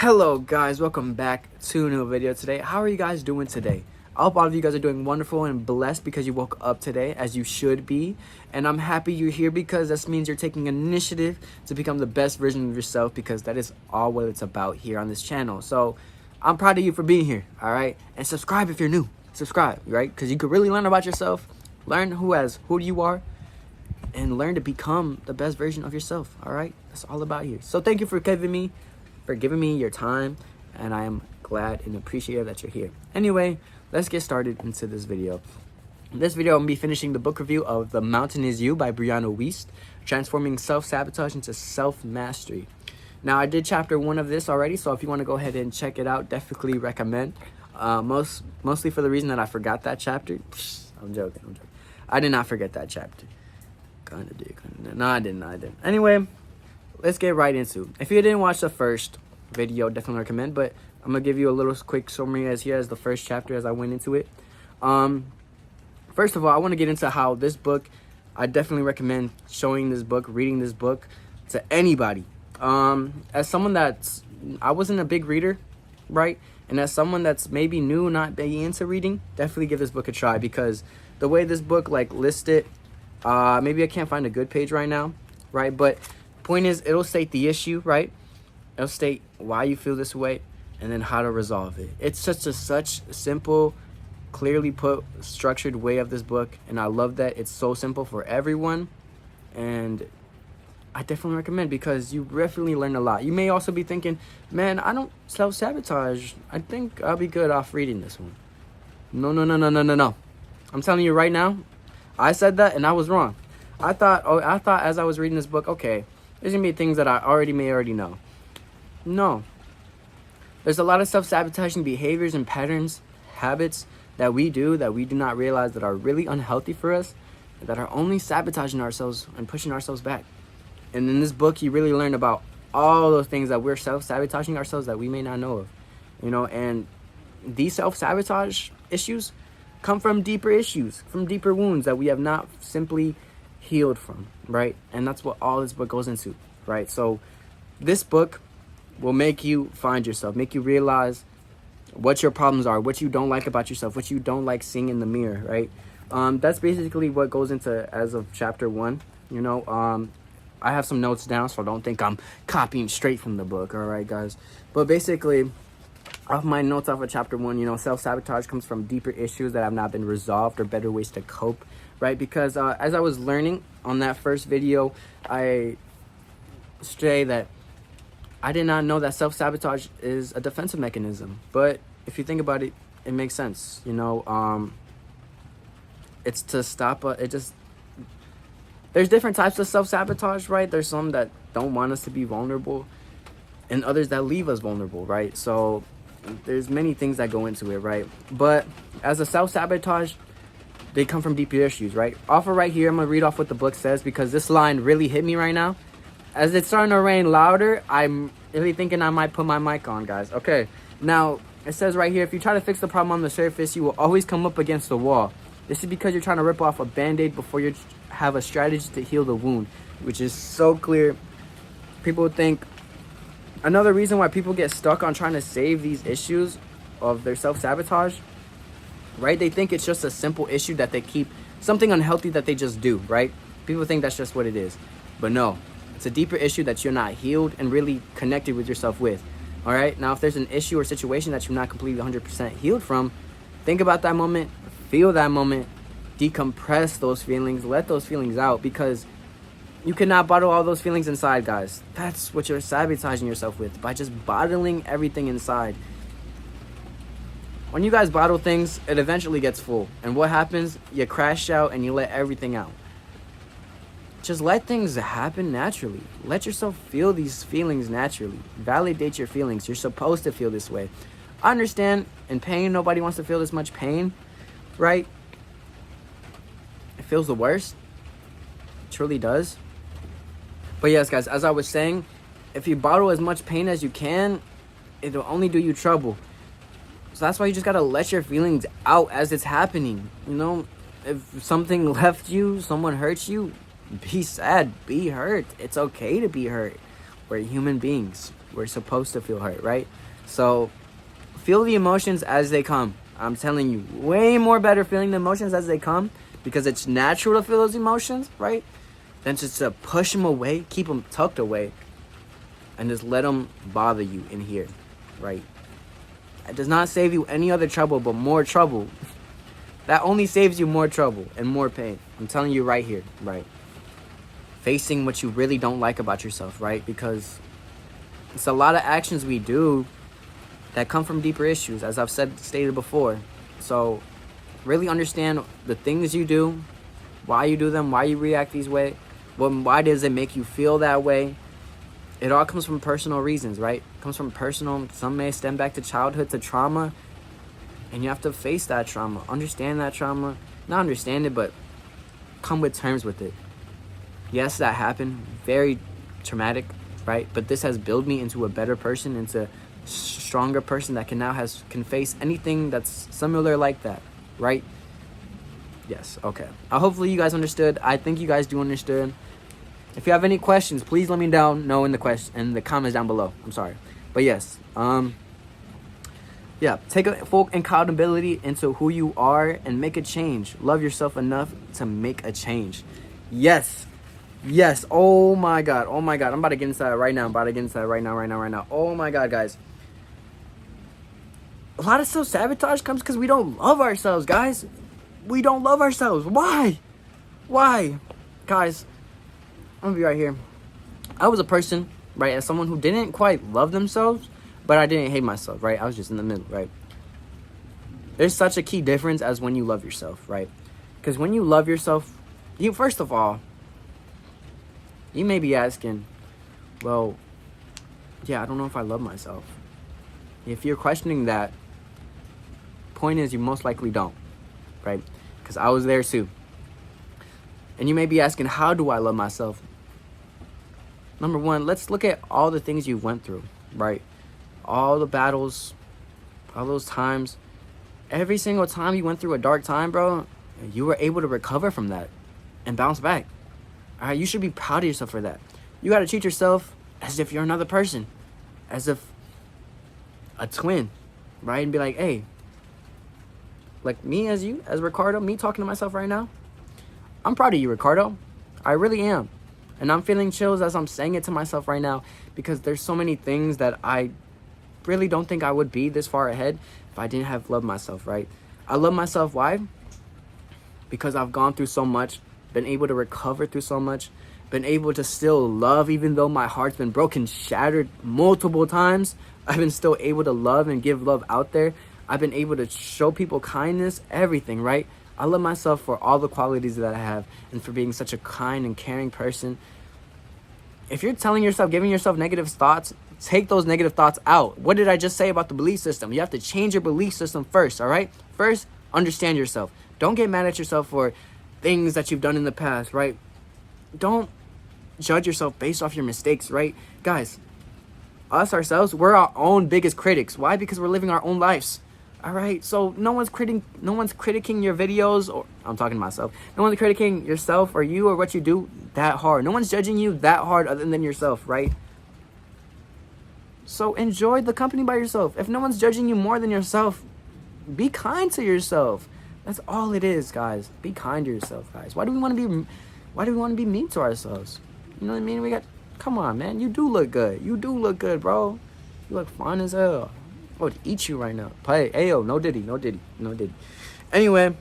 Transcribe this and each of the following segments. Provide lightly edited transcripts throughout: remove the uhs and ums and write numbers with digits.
Hello guys, welcome back to a new video today. How are you guys doing today? I hope all of you guys are doing wonderful and blessed because you woke up today, as you should be. And I'm happy you're here because this means you're taking initiative to become the best version of yourself, because that is all what it's about here on this channel. So I'm proud of you for being here, all right? And subscribe if you're new. Subscribe, right? Because you could really learn about yourself, learn who you are, and learn to become the best version of yourself, all right? That's all about here. So thank you for giving me your time, and I am glad and appreciative that you're here. Anyway, let's get started into this video. In this video, I'm going to be finishing the book review of The Mountain Is You by Brianna Wiest, transforming self-sabotage into self-mastery. Now, I did chapter 1 of this already, so if you want to go ahead and check it out, definitely recommend. Mostly for the reason that I forgot that chapter. I'm joking. I did not forget that chapter. Kinda did. No, I didn't. Anyway, let's get right into it. If you didn't watch the first video, definitely recommend, but I'm gonna give you a little quick summary as the first chapter as I went into it. First of all, I want to get into how this book, I definitely recommend showing this book, reading this book to anybody. As someone I wasn't a big reader, right? And as someone that's maybe new, not being into reading, definitely give this book a try, because the way this book lists it, maybe I can't find a good page right now, right? But point is, it'll state the issue, right? It'll state why you feel this way and then how to resolve it. It's such simple, clearly put, structured way of this book, and I love that it's so simple for everyone. And I definitely recommend, because you definitely learn a lot. You may also be thinking, man, I don't self-sabotage. I think I'll be good off reading this one. No. I'm telling you right now, I said that and I was wrong. I thought as I was reading this book, okay, there's gonna be things that I may already know. No. There's a lot of self-sabotaging behaviors and patterns, habits that we do not realize that are really unhealthy for us, that are only sabotaging ourselves and pushing ourselves back. And in this book, you really learn about all those things that we're self-sabotaging ourselves that we may not know of. And these self-sabotage issues come from deeper issues, from deeper wounds that we have not simply healed from, right? And that's what all this book goes into, right? So this book will make you find yourself, make you realize what your problems are, what you don't like about yourself, what you don't like seeing in the mirror, right? That's basically what goes into as of chapter 1. I have some notes down, so don't think I'm copying straight from the book, all right, guys? But basically, off my notes off of chapter 1, self-sabotage comes from deeper issues that have not been resolved, or better ways to cope, right? Because as I was learning on that first video, I say that I did not know that self-sabotage is a defensive mechanism. But if you think about it, it makes sense. It's to stop there's different types of self-sabotage, right? There's some that don't want us to be vulnerable, and others that leave us vulnerable, right? So there's many things that go into it, right? But as a self-sabotage, they come from deeper issues, right? Off of right here, I'm gonna read off what the book says, because this line really hit me right now. As it's starting to rain louder, I'm really thinking I might put my mic on, guys. Okay, now it says right here, if you try to fix the problem on the surface, you will always come up against the wall. This is because you're trying to rip off a band-aid before you have a strategy to heal the wound, which is so clear. People think another reason why people get stuck on trying to save these issues of their self-sabotage, right? They think it's just a simple issue that they keep, something unhealthy that they just do, right? People think that's just what it is. But no, it's a deeper issue that you're not healed and really connected with yourself with, all right? Now, if there's an issue or situation that you're not completely 100% healed from, think about that moment, feel that moment, decompress those feelings, let those feelings out, because you cannot bottle all those feelings inside, guys. That's what you're sabotaging yourself with, by just bottling everything inside. When you guys bottle things, it eventually gets full. And what happens? You crash out and you let everything out. Just let things happen naturally. Let yourself feel these feelings naturally. Validate your feelings. You're supposed to feel this way. I understand, in pain, nobody wants to feel this much pain, right? It feels the worst. It truly does. But yes, guys, as I was saying, if you bottle as much pain as you can, it'll only do you trouble. So that's why you just gotta let your feelings out as it's happening. If something left you, someone hurt you, be sad, be hurt. It's okay to be hurt. We're human beings. We're supposed to feel hurt, right? So feel the emotions as they come. I'm telling you, way more better feeling the emotions as they come, because it's natural to feel those emotions, right? Than just to push them away, keep them tucked away, and just let them bother you in here, right? It does not save you any other trouble but more trouble. That only saves you more trouble and more pain. I'm telling you right here, right? Facing what you really don't like about yourself, right? Because it's a lot of actions we do that come from deeper issues, as I've stated before. So really understand the things you do, why you do them, why you react these way, why does it make you feel that way. It all comes from personal reasons, right? It comes from personal, some may stem back to childhood, to trauma, and you have to face that trauma, understand that trauma, not understand it, but come with terms with it. Yes, that happened, very traumatic, right? But this has built me into a better person, into a stronger person that can face anything that's similar like that, right? Yes, okay. Hopefully you guys understood. I think you guys do understand. If you have any questions, please let me know in the comments down below. I'm sorry. But yes, yeah, take a full accountability into who you are and make a change. Love yourself enough to make a change. Yes. Yes. Oh my God. I'm about to get inside right now. Right now. Oh my God, guys. A lot of self-sabotage comes because we don't love ourselves, guys. We don't love ourselves. Why? Guys, I'm gonna be right here. I was a person, right, as someone who didn't quite love themselves, but I didn't hate myself, right? I was just in the middle, right? There's such a key difference as when you love yourself, right? Because when you love yourself, first of all, you may be asking, well, yeah, I don't know if I love myself. If you're questioning that, point is you most likely don't, right? Because I was there too. And you may be asking, how do I love myself? Number one, let's look at all the things you went through, right? All the battles, all those times. Every single time you went through a dark time, bro, you were able to recover from that and bounce back. All right, you should be proud of yourself for that. You got to treat yourself as if you're another person, as if a twin, right? And be like, hey, like me as Ricardo, me talking to myself right now, I'm proud of you, Ricardo. I really am. And I'm feeling chills as I'm saying it to myself right now, because there's so many things that I really don't think I would be this far ahead if I didn't have loved myself, right? I love myself. Why? Because I've gone through so much, been able to recover through so much, been able to still love even though my heart's been broken, shattered multiple times. I've been still able to love and give love out there. I've been able to show people kindness, everything, right? I love myself for all the qualities that I have and for being such a kind and caring person. If you're telling yourself, giving yourself negative thoughts, take those negative thoughts out. What did I just say about the belief system? You have to change your belief system first, all right? First, understand yourself. Don't get mad at yourself for things that you've done in the past, right? Don't judge yourself based off your mistakes, right? Guys, ourselves, we're our own biggest critics. Why? Because we're living our own lives. All right, so no one's critiquing your videos, or I'm talking to myself. No one's critiquing yourself or you or what you do that hard. No one's judging you that hard other than yourself, right? So enjoy the company by yourself. If no one's judging you more than yourself, be kind to yourself. That's all it is, guys. Be kind to yourself, guys. Why do we want to be mean to ourselves? You know what I mean? Come on, man. You do look good. You do look good, bro. You look fine as hell. I would eat you right now. Hey, ayo, no diddy. Anyway,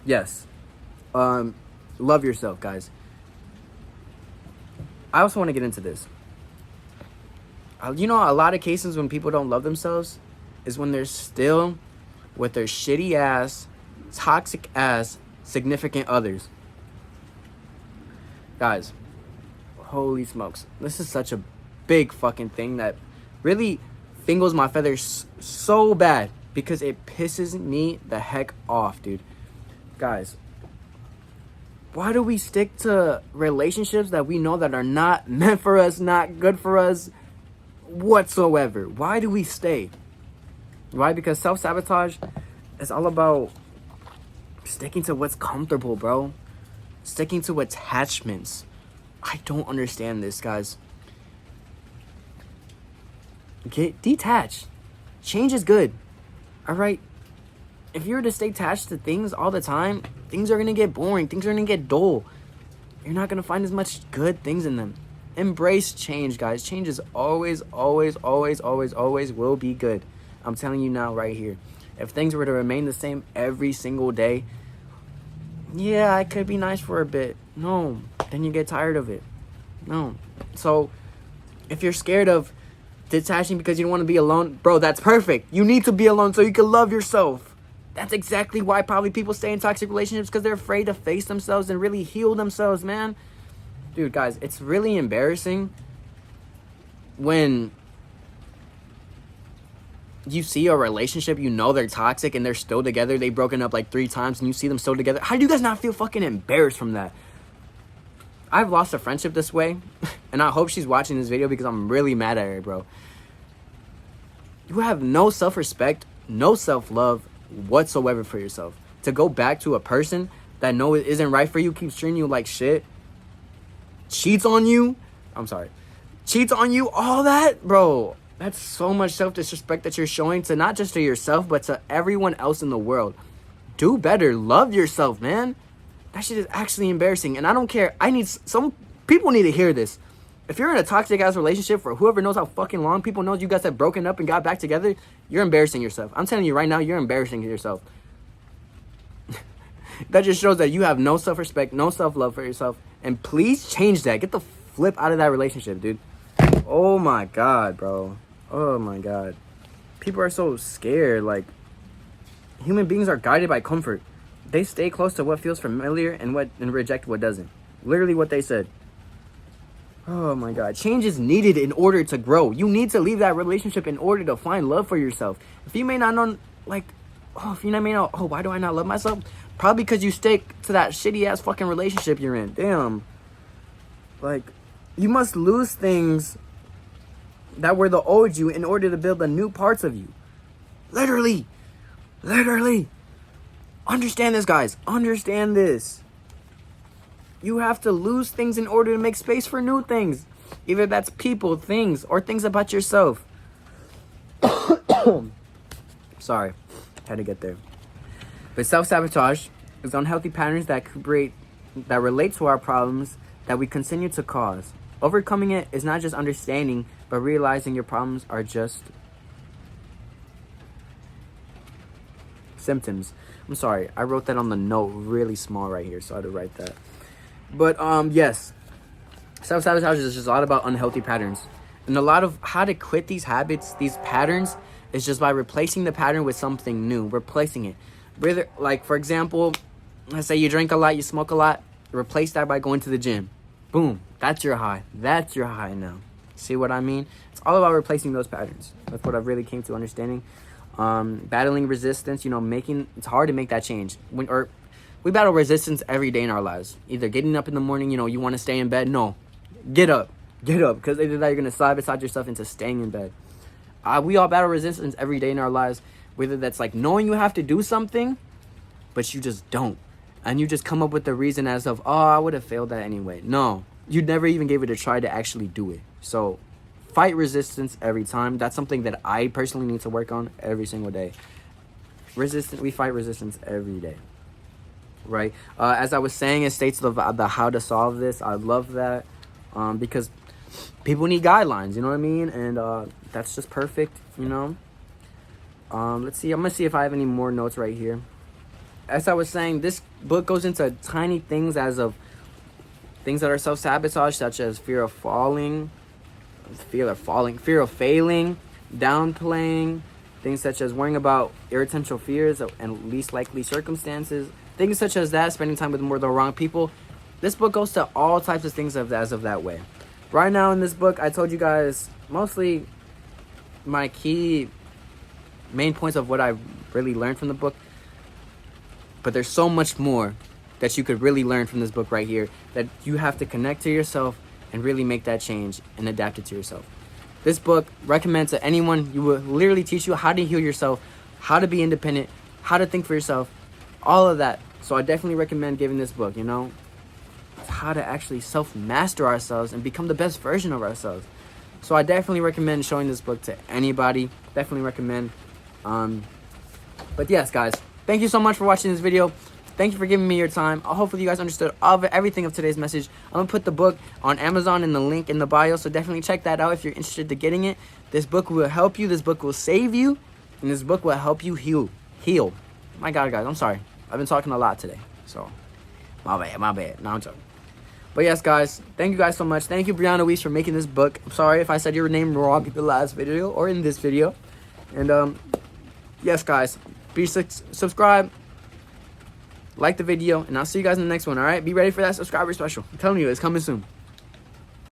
yes. Love yourself, guys. I also want to get into this. A lot of cases when people don't love themselves is when they're still with their shitty ass, toxic ass significant others. Guys, holy smokes. This is such a big fucking thing that really fingers my feathers so bad because it pisses me the heck off, dude. Guys, why do we stick to relationships that we know that are not meant for us, not good for us whatsoever? Why do we stay? Why? Because self-sabotage is all about sticking to what's comfortable, bro. Sticking to attachments. I don't understand this, guys. Get detached. Change is good. All right. If you were to stay attached to things all the time, things are going to get boring. Things are going to get dull. You're not going to find as much good things in them. Embrace change, guys. Change is always, always, always, always, always will be good. I'm telling you now right here. If things were to remain the same every single day, yeah, it could be nice for a bit. No, then you get tired of it. No. So if you're scared of detaching because you don't want to be alone, bro, that's perfect. You need to be alone so you can love yourself. That's exactly why probably people stay in toxic relationships, because they're afraid to face themselves and really heal themselves, man. Dude, guys, it's really embarrassing when you see a relationship, you know they're toxic and they're still together. They've broken up like 3 times and you see them still together. How do you guys not feel fucking embarrassed from that? I've lost a friendship this way, and I hope she's watching this video because I'm really mad at her, bro. You have no self-respect, no self-love whatsoever for yourself. To go back to a person that know it isn't right for you, keeps treating you like shit, cheats on you, all that, bro. That's so much self-disrespect that you're showing to not just to yourself, but to everyone else in the world. Do better. Love yourself, man. That shit is actually embarrassing. And I don't care. Some people need to hear this. If you're in a toxic-ass relationship for whoever knows how fucking long, people knows you guys have broken up and got back together, you're embarrassing yourself. I'm telling you right now, you're embarrassing yourself. That just shows that you have no self-respect, no self-love for yourself. And please change that. Get the flip out of that relationship, dude. Oh my God, bro. Oh my God. People are so scared. Like, human beings are guided by comfort. They stay close to what feels familiar and reject what doesn't. Literally what they said. Oh my God. Change is needed in order to grow. You need to leave that relationship in order to find love for yourself. If you may not know, why do I not love myself? Probably because you stick to that shitty ass fucking relationship you're in. Damn. Like, you must lose things that were the old you in order to build the new parts of you. Literally. Understand this, guys. Understand this. You have to lose things in order to make space for new things. Either that's people, things, or things about yourself. Sorry. Had to get there. But self-sabotage is unhealthy patterns that relate to our problems that we continue to cause. Overcoming it is not just understanding, but realizing your problems are just symptoms. I'm sorry, I wrote that on the note really small right here, so I had to write that. But yes, self-sabotage is just a lot about unhealthy patterns. And a lot of how to quit these habits, these patterns, is just by replacing the pattern with something new. Replacing it. Whether, like, for example, let's say you drink a lot, you smoke a lot, replace that by going to the gym. Boom. That's your high. That's your high now. See what I mean? It's all about replacing those patterns. That's what I've really came to understanding. Battling resistance, it's hard to make that change. We battle resistance every day in our lives. Either getting up in the morning, you want to stay in bed. No. Get up. Because either that you're going to sabotage yourself into staying in bed. We all battle resistance every day in our lives. Whether that's like knowing you have to do something, but you just don't. And you just come up with the reason as of, I would have failed that anyway. No, you never even gave it a try to actually do it. So fight resistance every time. That's something that I personally need to work on every single day. We fight resistance every day. Right? As I was saying, it states the how to solve this. I love that because people need guidelines, you know what I mean? And that's just perfect, Let's see. I'm going to see if I have any more notes right here. As I was saying, this book goes into tiny things as of things that are self-sabotage, such as fear of failing, downplaying, things such as worrying about irrational fears and least likely circumstances, things such as that, spending time with more of the wrong people. This book goes to all types of things as of that way. Right now in this book, I told you guys mostly my key main points of what I really learned from the book. But there's so much more that you could really learn from this book right here, that you have to connect to yourself and really make that change and adapt it to yourself. This book recommends to anyone. You will literally teach you how to heal yourself, how to be independent, how to think for yourself, all of that. So I definitely recommend giving this book, It's how to actually self-master ourselves and become the best version of ourselves. So I definitely recommend showing this book to anybody. Definitely recommend. But yes, guys, thank you so much for watching this video. Thank you for giving me your time. Hopefully you guys understood everything of today's message. I'm going to put the book on Amazon in the link in the bio, so definitely check that out if you're interested in getting it. This book will help you. This book will save you. And this book will help you heal. My God, guys, I'm sorry. I've been talking a lot today. So, my bad. No, I'm joking. But yes, guys, thank you guys so much. Thank you, Brianna Weiss, for making this book. I'm sorry if I said your name wrong in the last video or in this video. And, yes, guys, subscribe. Like the video, and I'll see you guys in the next one, all right? Be ready for that subscriber special. I'm telling you, it's coming soon.